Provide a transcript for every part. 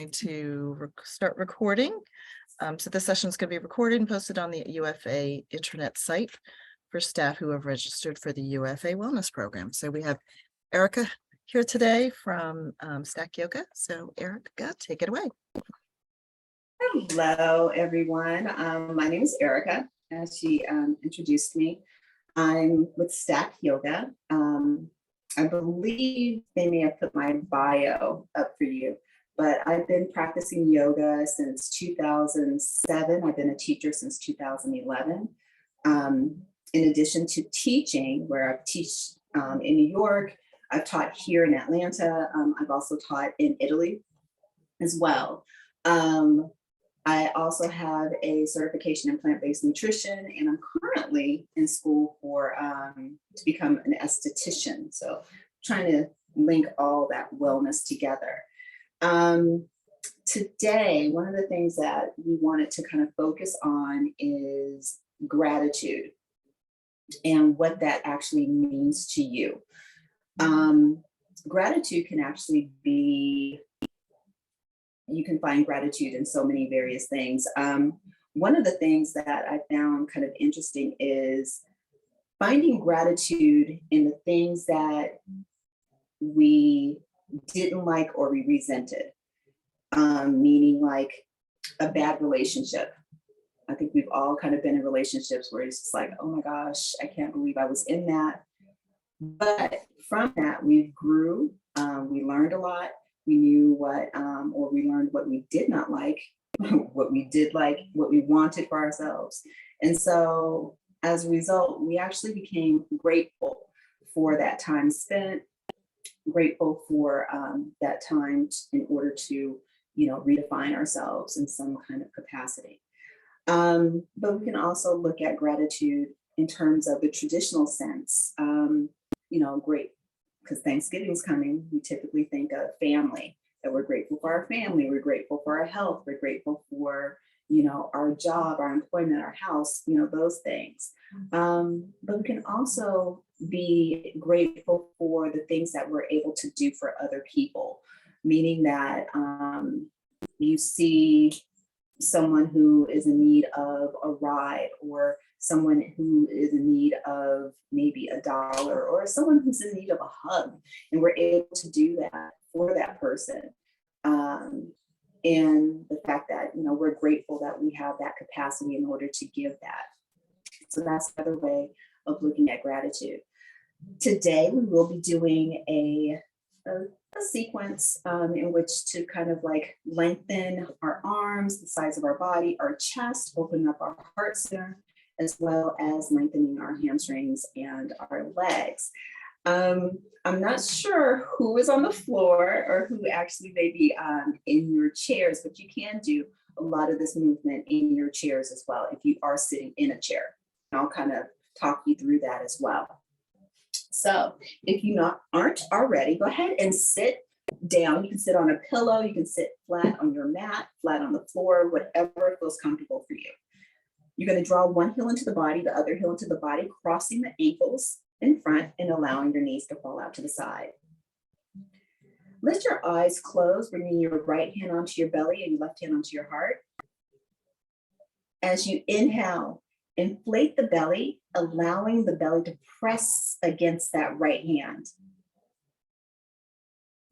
To start recording. So this session is going to be recorded and posted on the UFA intranet site for staff who have registered for the UFA Wellness Program. So we have Erica here today from Stack Yoga. So Erica, take it away. Hello, everyone. My name is Erica, as she introduced me. I'm with Stack Yoga. I believe they may have put my bio up for you. But I've been practicing yoga since 2007. I've been a teacher since 2011. In addition to teaching, where I've taught in New York, I've taught here in Atlanta. I've also taught in Italy as well. I also have a certification in plant-based nutrition, and I'm currently in school for to become an esthetician. So trying to link all that wellness together. Today, one of the things that we wanted to kind of focus on is gratitude and what that actually means to you. Gratitude can actually be, you can find gratitude in so many various things. One of the things that I found kind of interesting is finding gratitude in the things that we didn't like or we resented, meaning like a bad relationship. I think we've all kind of been in relationships where it's just like, oh my gosh, I can't believe I was in that. But from that, we grew, we learned a lot. We knew what, or we learned what we did not like, what we did like, what we wanted for ourselves. And so as a result, we actually became grateful for that time spent, grateful for that time in order to, redefine ourselves in some kind of capacity. But we can also look at gratitude in terms of the traditional sense. Great, because Thanksgiving's coming, we typically think of family, that we're grateful for our family, we're grateful for our health, we're grateful for, our job, our employment, our house, those things. But we can also be grateful for the things that we're able to do for other people, meaning that you see someone who is in need of a ride, or someone who is in need of maybe $1, or someone who's in need of a hug, and we're able to do that for that person. And the fact that, we're grateful that we have that capacity in order to give that. So that's another way of looking at gratitude. Today, we will be doing a sequence in which to kind of like lengthen our arms, the size of our body, our chest, open up our heart center, as well as lengthening our hamstrings and our legs. I'm not sure who is on the floor or who actually may be in your chairs, but you can do a lot of this movement in your chairs as well if you are sitting in a chair. And I'll kind of talk you through that as well. So if you aren't already, go ahead and sit down. You can sit on a pillow, you can sit flat on your mat, flat on the floor, whatever feels comfortable for you. You're going to draw one heel into the body, the other heel into the body, crossing the ankles in front and allowing your knees to fall out to the side. Let your eyes close, bringing your right hand onto your belly and your left hand onto your heart. As you inhale, inflate the belly, allowing the belly to press against that right hand.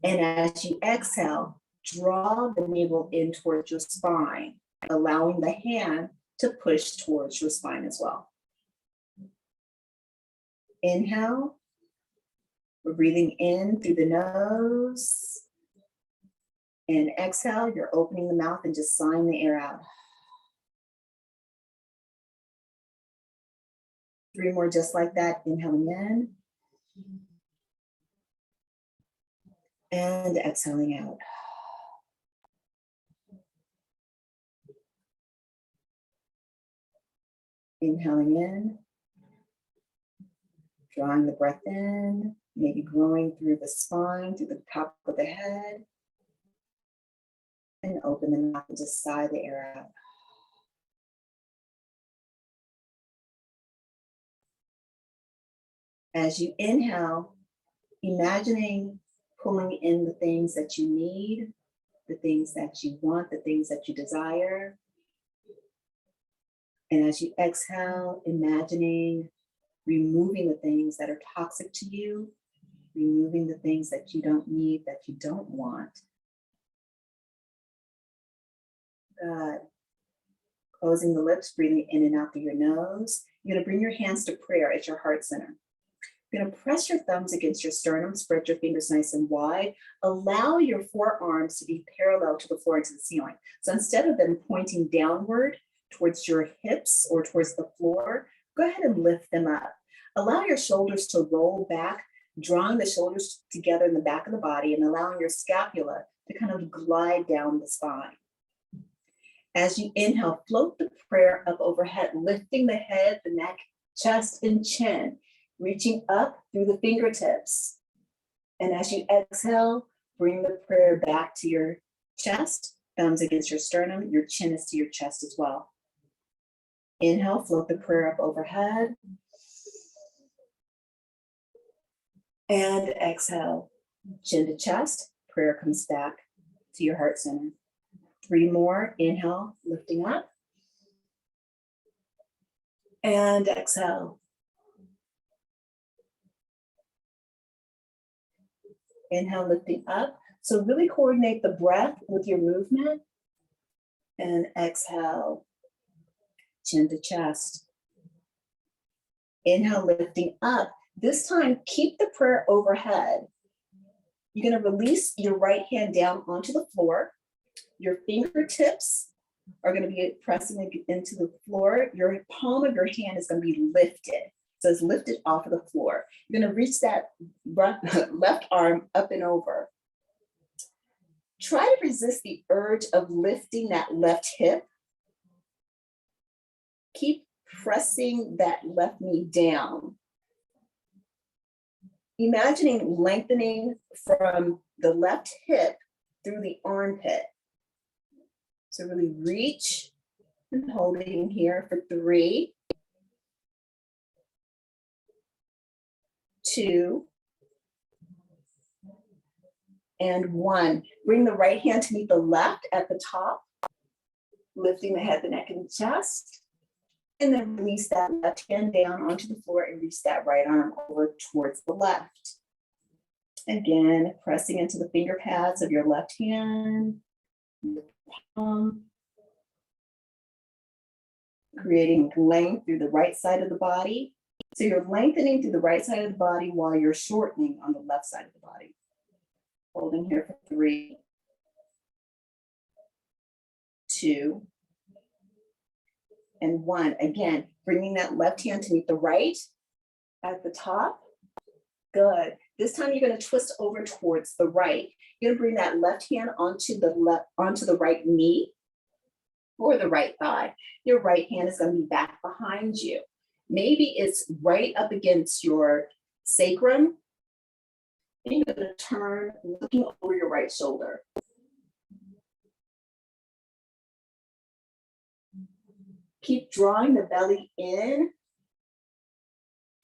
And as you exhale, draw the navel in towards your spine, allowing the hand to push towards your spine as well. Inhale, we're breathing in through the nose. And exhale, you're opening the mouth and just sighing the air out. 3 more just like that, inhaling in. And exhaling out. Inhaling in. Drawing the breath in, maybe growing through the spine, through the top of the head. And open the mouth and just sigh the air out. As you inhale, imagining pulling in the things that you need the things that you want, the things that you desire. And as you exhale, imagining removing the things that are toxic to you, removing the things that you don't need, that you don't want. Good. Closing the lips, breathing in and out through your nose. You're gonna bring your hands to prayer at your heart center. You're gonna press your thumbs against your sternum, spread your fingers nice and wide. Allow your forearms to be parallel to the floor and to the ceiling. So instead of them pointing downward towards your hips or towards the floor, go ahead and lift them up. Allow your shoulders to roll back, drawing the shoulders together in the back of the body and allowing your scapula to kind of glide down the spine. As you inhale, float the prayer up overhead, lifting the head, the neck, chest, and chin, reaching up through the fingertips. And as you exhale, bring the prayer back to your chest, thumbs against your sternum, your chin is to your chest as well. Inhale, float the prayer up overhead. And exhale, chin to chest, prayer comes back to your heart center. 3 more, inhale, lifting up. And exhale. Inhale, lifting up. So really coordinate the breath with your movement. And exhale, chin to chest. Inhale, lifting up. This time, keep the prayer overhead. You're gonna release your right hand down onto the floor. Your fingertips are gonna be pressing into the floor. Your palm of your hand is gonna be lifted. So it's lifted off of the floor. You're gonna reach that left arm up and over. Try to resist the urge of lifting that left hip. Keep pressing that left knee down. Imagining lengthening from the left hip through the armpit. So really reach and holding here for 3, 2, and 1. Bring the right hand to meet the left at the top, lifting the head, the neck, and the chest. And then release that left hand down onto the floor and reach that right arm over towards the left. Again, pressing into the finger pads of your left hand, creating length through the right side of the body. So you're lengthening through the right side of the body while you're shortening on the left side of the body. Holding here for 3, 2, and 1. Again, bringing that left hand to meet the right at the top. Good. This time you're going to twist over towards the right. You're going to bring that left hand onto the right knee or the right thigh. Your right hand is going to be back behind you. Maybe it's right up against your sacrum. And you're going to turn looking over your right shoulder. Keep drawing the belly in.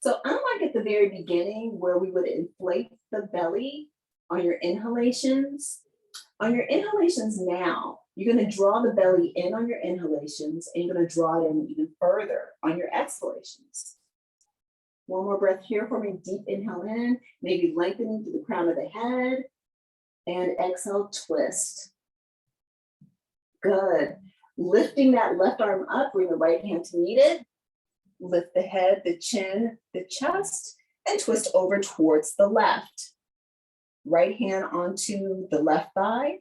So unlike at the very beginning where we would inflate the belly on your inhalations now, you're going to draw the belly in on your inhalations and you're going to draw it in even further on your exhalations. One more breath here for me. Deep inhale in, maybe lengthening through the crown of the head, and exhale, twist. Good. Lifting that left arm up, bring the right hand to meet it. Lift the head, the chin, the chest, and twist over towards the left. Right hand onto the left thigh,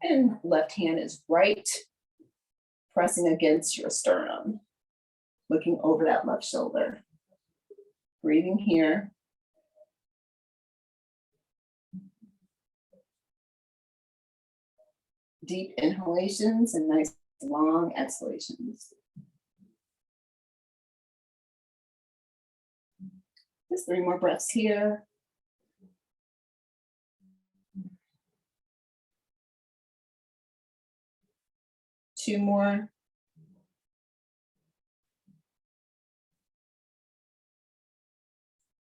and left hand is right, pressing against your sternum. Looking over that left shoulder. Breathing here. Deep inhalations and nice long exhalations. Just 3 more breaths here. Two more.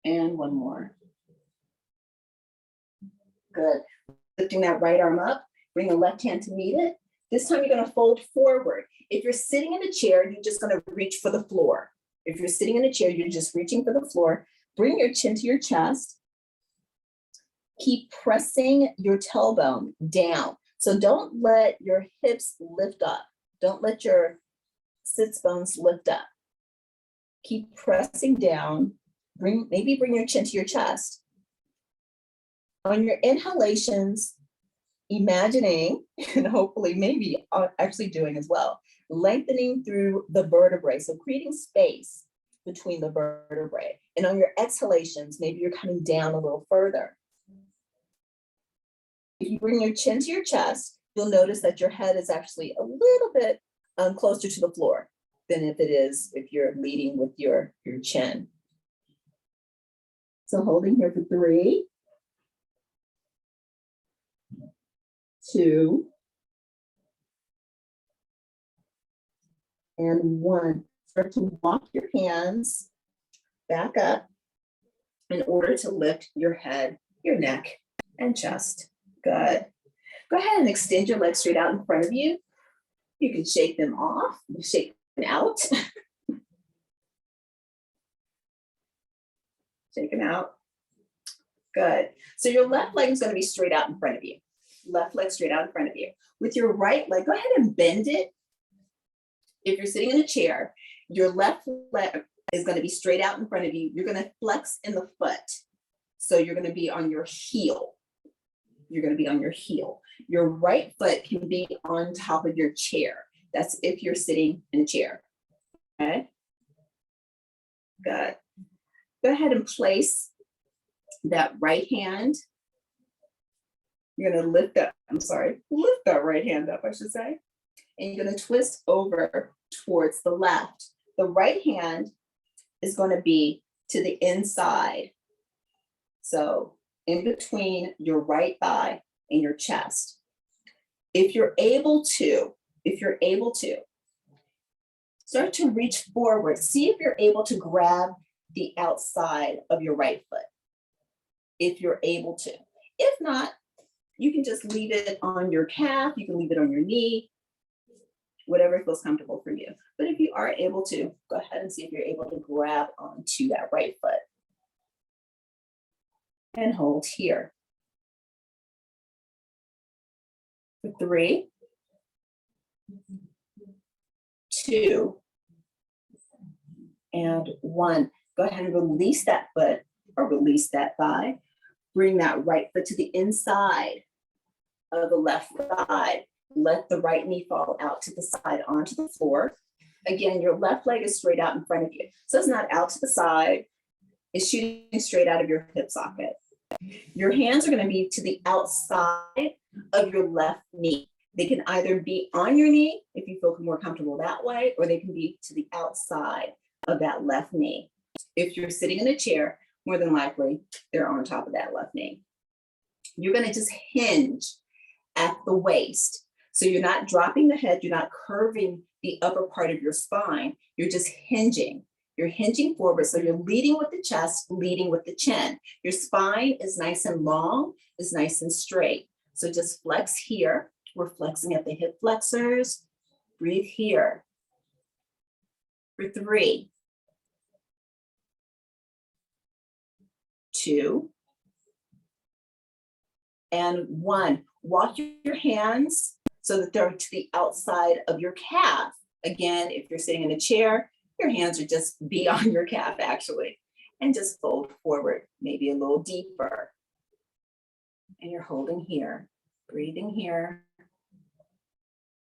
And 1 more. Good. Lifting that right arm up. Bring the left hand to meet it. This time you're going to fold forward. If you're sitting in a chair, you're just going to reach for the floor. If you're sitting in a chair, you're just reaching for the floor. Bring your chin to your chest. Keep pressing your tailbone down. So don't let your hips lift up. Don't let your sits bones lift up. Keep pressing down. Maybe bring your chin to your chest. On your inhalations, imagining, and hopefully maybe actually doing as well, lengthening through the vertebrae. So creating space between the vertebrae. And on your exhalations, maybe you're coming down a little further. If you bring your chin to your chest, you'll notice that your head is actually a little bit closer to the floor than if you're leading with your chin. So holding here for 3, 2, and 1. Start to walk your hands back up in order to lift your head, your neck, and chest. Good. Go ahead and extend your legs straight out in front of you. You can shake them off, shake them out. Shake them out. Good. So your left leg is going to be straight out in front of you. Left leg straight out in front of you. With your right leg, go ahead and bend it. If you're sitting in a chair, your left leg is going to be straight out in front of you. You're going to flex in the foot. So you're going to be on your heel. You're going to be on your heel. Your right foot can be on top of your chair. That's if you're sitting in a chair. Okay. Good. Go ahead and place that right hand. You're going to lift that right hand up, I should say. And you're going to twist over towards the left. The right hand is going to be to the inside. So in between your right thigh and your chest. If you're able to, start to reach forward. See if you're able to grab the outside of your right foot. If you're able to. If not, you can just leave it on your calf. You can leave it on your knee, whatever feels comfortable for you. But if you are able to, go ahead and see if you're able to grab onto that right foot. And hold here. For 3, 2, and 1. Go ahead and release that foot or release that thigh. Bring that right foot to the inside of the left thigh. Let the right knee fall out to the side onto the floor. Again, your left leg is straight out in front of you. So it's not out to the side. It's shooting straight out of your hip socket. Your hands are going to be to the outside of your left knee. They can either be on your knee if you feel more comfortable that way, or they can be to the outside of that left knee. If you're sitting in a chair, more than likely they're on top of that left knee. You're going to just hinge at the waist. So you're not dropping the head, you're not curving the upper part of your spine, you're just hinging. You're hinging forward, so you're leading with the chest, leading with the chin. Your spine is nice and long, is nice and straight. So just flex here. We're flexing at the hip flexors. Breathe here. For 3, 2, and 1. Walk your hands so that they're to the outside of your calf. Again, if you're sitting in a chair, your hands are just beyond your calf actually, and just fold forward, maybe a little deeper. And you're holding here, breathing here,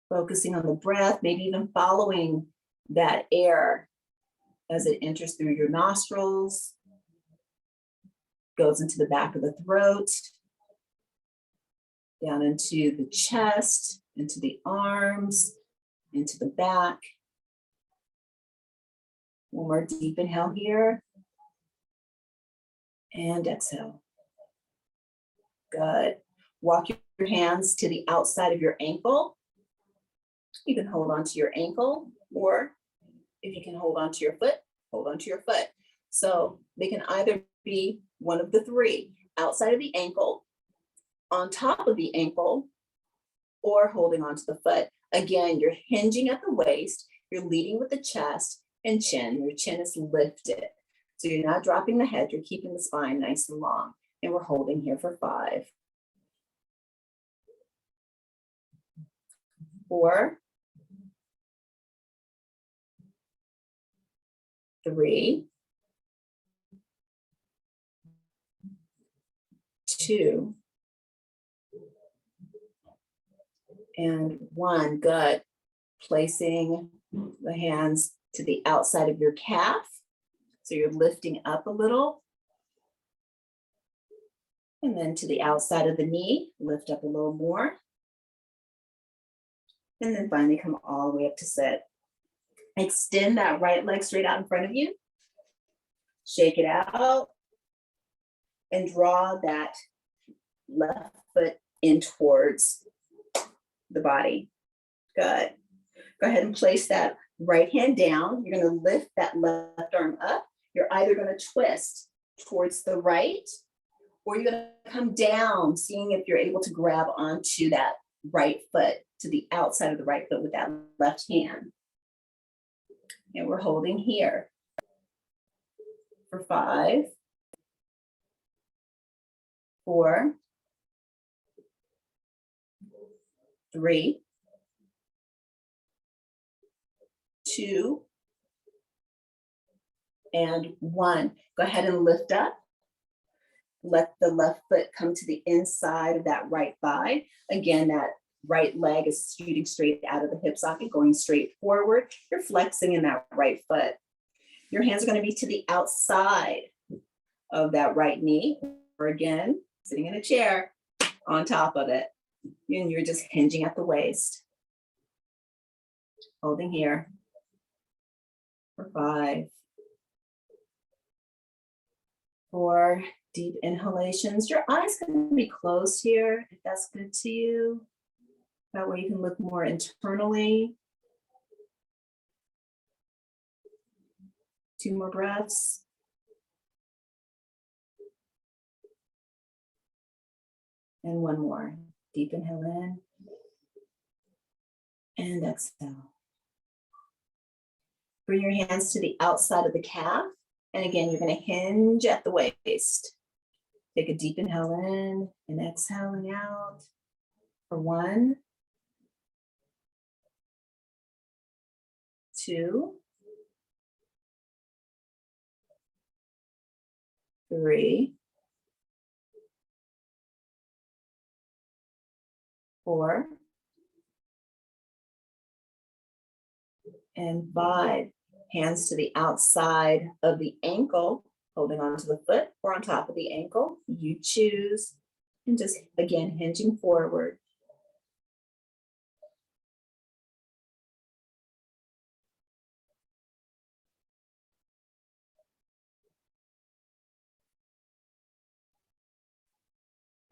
focusing on the breath, maybe even following that air as it enters through your nostrils, goes into the back of the throat, down into the chest, into the arms, into the back. One more deep inhale here. And exhale. Good. Walk your hands to the outside of your ankle. You can hold onto your ankle, or if you can hold onto your foot, hold onto your foot. So they can either be one of the 3, outside of the ankle, on top of the ankle, or holding onto the foot. Again, you're hinging at the waist, you're leading with the chest and chin. Your chin is lifted. So you're not dropping the head, you're keeping the spine nice and long. And we're holding here for 5, 4, 3, 2, and 1. Good. Placing the hands to the outside of your calf. So you're lifting up a little. And then to the outside of the knee, lift up a little more. And then finally come all the way up to sit. Extend that right leg straight out in front of you. Shake it out. And draw that left foot in towards the body. Good. Go ahead and place that right hand down. You're going to lift that left arm up. You're either going to twist towards the right, or you're going to come down, seeing if you're able to grab onto that right foot, to the outside of the right foot with that left hand. And we're holding here for 5, 4, 3, 2, and 1. Go ahead and lift up. Let the left foot come to the inside of that right thigh. Again, that right leg is shooting straight out of the hip socket, going straight forward. You're flexing in that right foot. Your hands are going to be to the outside of that right knee, or again, sitting in a chair on top of it. And you're just hinging at the waist. Holding here for 5, 4 deep inhalations. Your eyes can be closed here if that's good to you. That way you can look more internally. 2 more breaths. And 1 more. Deep inhale in. And exhale. Bring your hands to the outside of the calf. And again, you're going to hinge at the waist. Take a deep inhale in and exhaling out for 1, 2, 3, 4, and 5. Hands to the outside of the ankle, holding onto the foot or on top of the ankle. You choose. And just, again, hinging forward.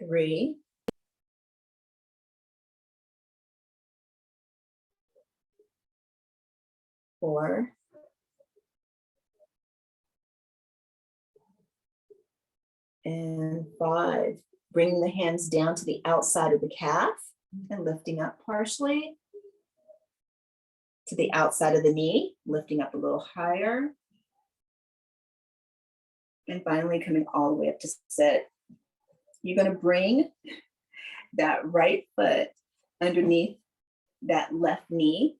Three, 4, and 5. Bringing the hands down to the outside of the calf and lifting up partially. To the outside of the knee, lifting up a little higher. And finally coming all the way up to sit. You're going to bring that right foot underneath that left knee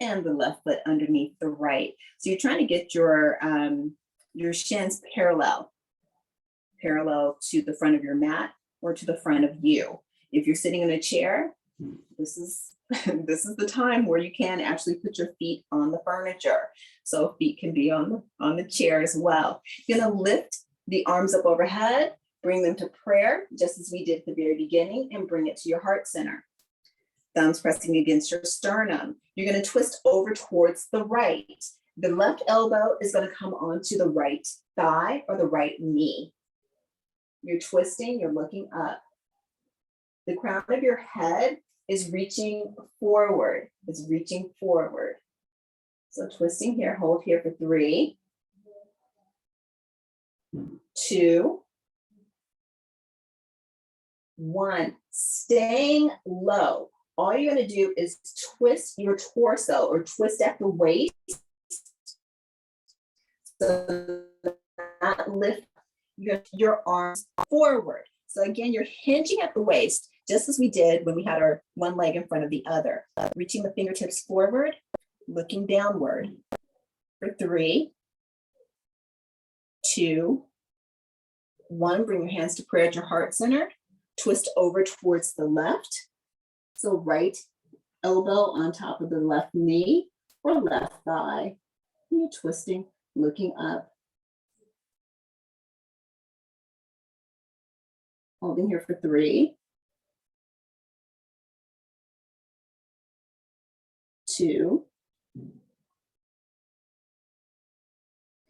and the left foot underneath the right. So you're trying to get your shins parallel to the front of your mat or to the front of you. If you're sitting in a chair, this is the time where you can actually put your feet on the furniture. So feet can be on the chair as well. You're going to lift the arms up overhead, bring them to prayer, just as we did at the very beginning, and bring it to your heart center. Thumbs pressing against your sternum. You're going to twist over towards the right. The left elbow is going to come onto the right thigh or the right knee. You're twisting, you're looking up. The crown of your head is reaching forward. It's reaching forward. So twisting here, hold here for 3, 2, 1. Staying low. all you're going to do is twist your torso or twist at the waist. So not lift your arms forward. So again, you're hinging at the waist, just as we did when we had our one leg in front of the other. Reaching the fingertips forward, looking downward. For 3, 2, 1, bring your hands to prayer at your heart center. Twist over towards the left. So right elbow on top of the left knee or left thigh. And you're twisting, looking up. Holding here for 3, 2,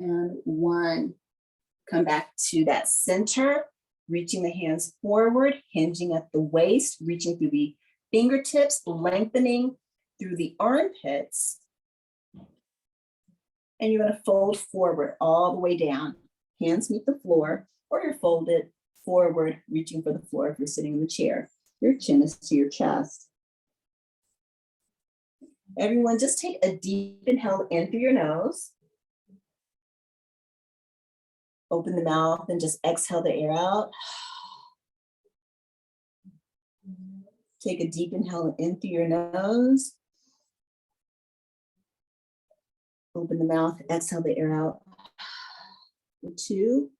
and 1. Come back to that center, reaching the hands forward, hinging at the waist, reaching through the fingertips, lengthening through the armpits. And you're going to fold forward all the way down. Hands meet the floor, or you're folded forward, reaching for the floor if you're sitting in the chair. Your chin is to your chest. Everyone, just take a deep inhale in through your nose. Open the mouth and just exhale the air out. Take a deep inhale in through your nose. Open the mouth, exhale the air out. 2,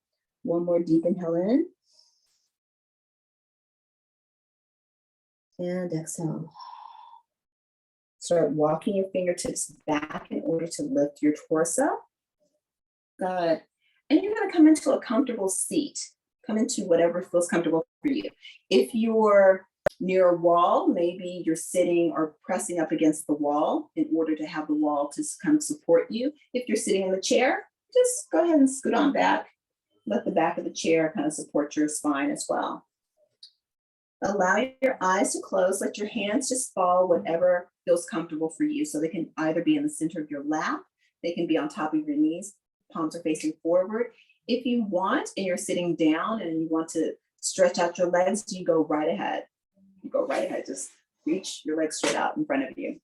1 more deep inhale in. And exhale. Start walking your fingertips back in order to lift your torso. Good. And you're going to come into a comfortable seat. Come into whatever feels comfortable for you. If you're near a wall, maybe you're sitting or pressing up against the wall in order to have the wall to kind of support you. If you're sitting in the chair, just go ahead and scoot on back. Let the back of the chair kind of support your spine as well. Allow your eyes to close. Let your hands just fall whatever feels comfortable for you. So they can either be in the center of your lap, they can be on top of your knees, palms are facing forward. If you want and you're sitting down and you want to stretch out your legs, you go right ahead. You go right ahead, just reach your legs straight out in front of you.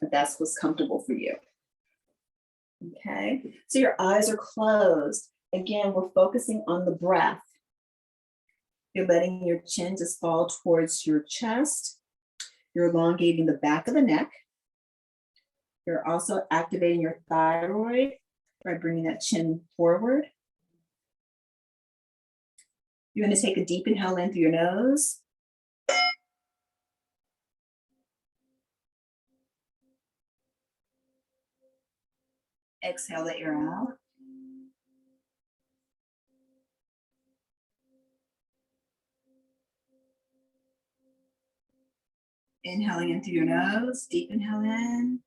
If that's what's comfortable for you. Okay, so your eyes are closed. Again, we're focusing on the breath. You're letting your chin just fall towards your chest. You're elongating the back of the neck. You're also activating your thyroid by bringing that chin forward. You're going to take a deep inhale in through your nose. Exhale the air out. Inhaling in through your nose, deep inhale in.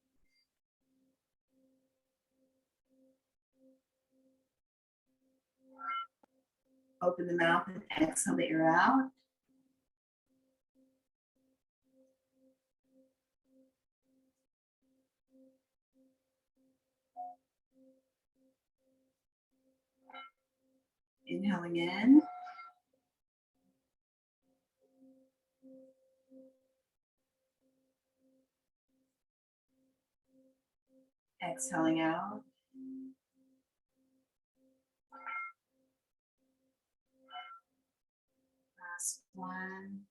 Open the mouth and exhale the air out. Inhaling in. Exhaling out. Last one.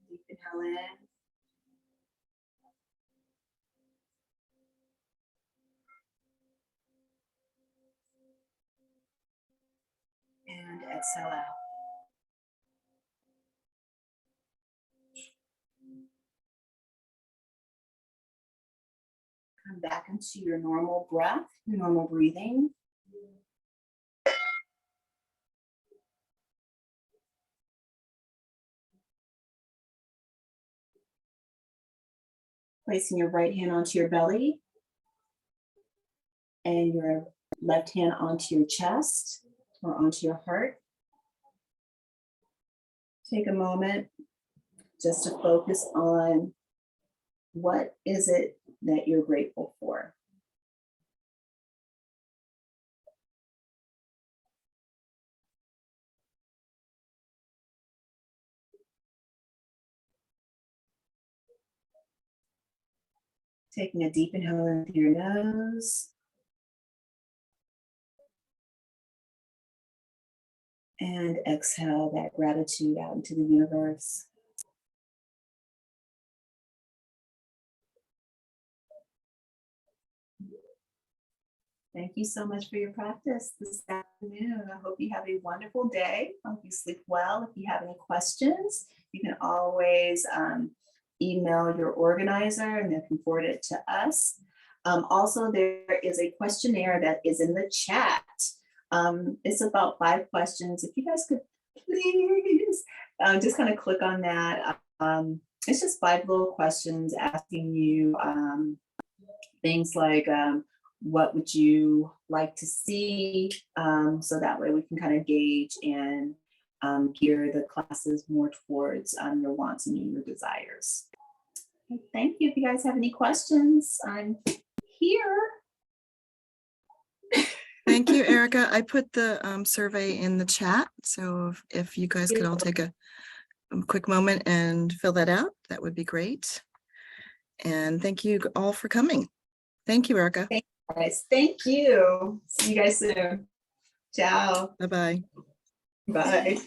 Deep inhale in. And exhale out. Come back into your normal breath, your normal breathing. Placing your right hand onto your belly and your left hand onto your chest or onto your heart. Take a moment just to focus on what is it that you're grateful for. Taking a deep inhale in through your nose. And exhale that gratitude out into the universe. Thank you so much for your practice this afternoon. I hope you have a wonderful day. I hope you sleep well. If you have any questions, you can always email your organizer and they can forward it to us. Also, there is a questionnaire that is in the chat. It's about 5 questions. If you guys could please just kind of click on that. It's just 5 little questions asking you things like, what would you like to see? So that way we can kind of gauge and gear the classes more towards your wants and your desires. Okay, thank you. If you guys have any questions, I'm here. Thank you, Erica. I put the survey in the chat. So if you guys could all take a quick moment and fill that out, that would be great. And thank you all for coming. Thank you, Erica. Thank you guys. Thank you. See you guys soon. Ciao. Bye-bye. Bye.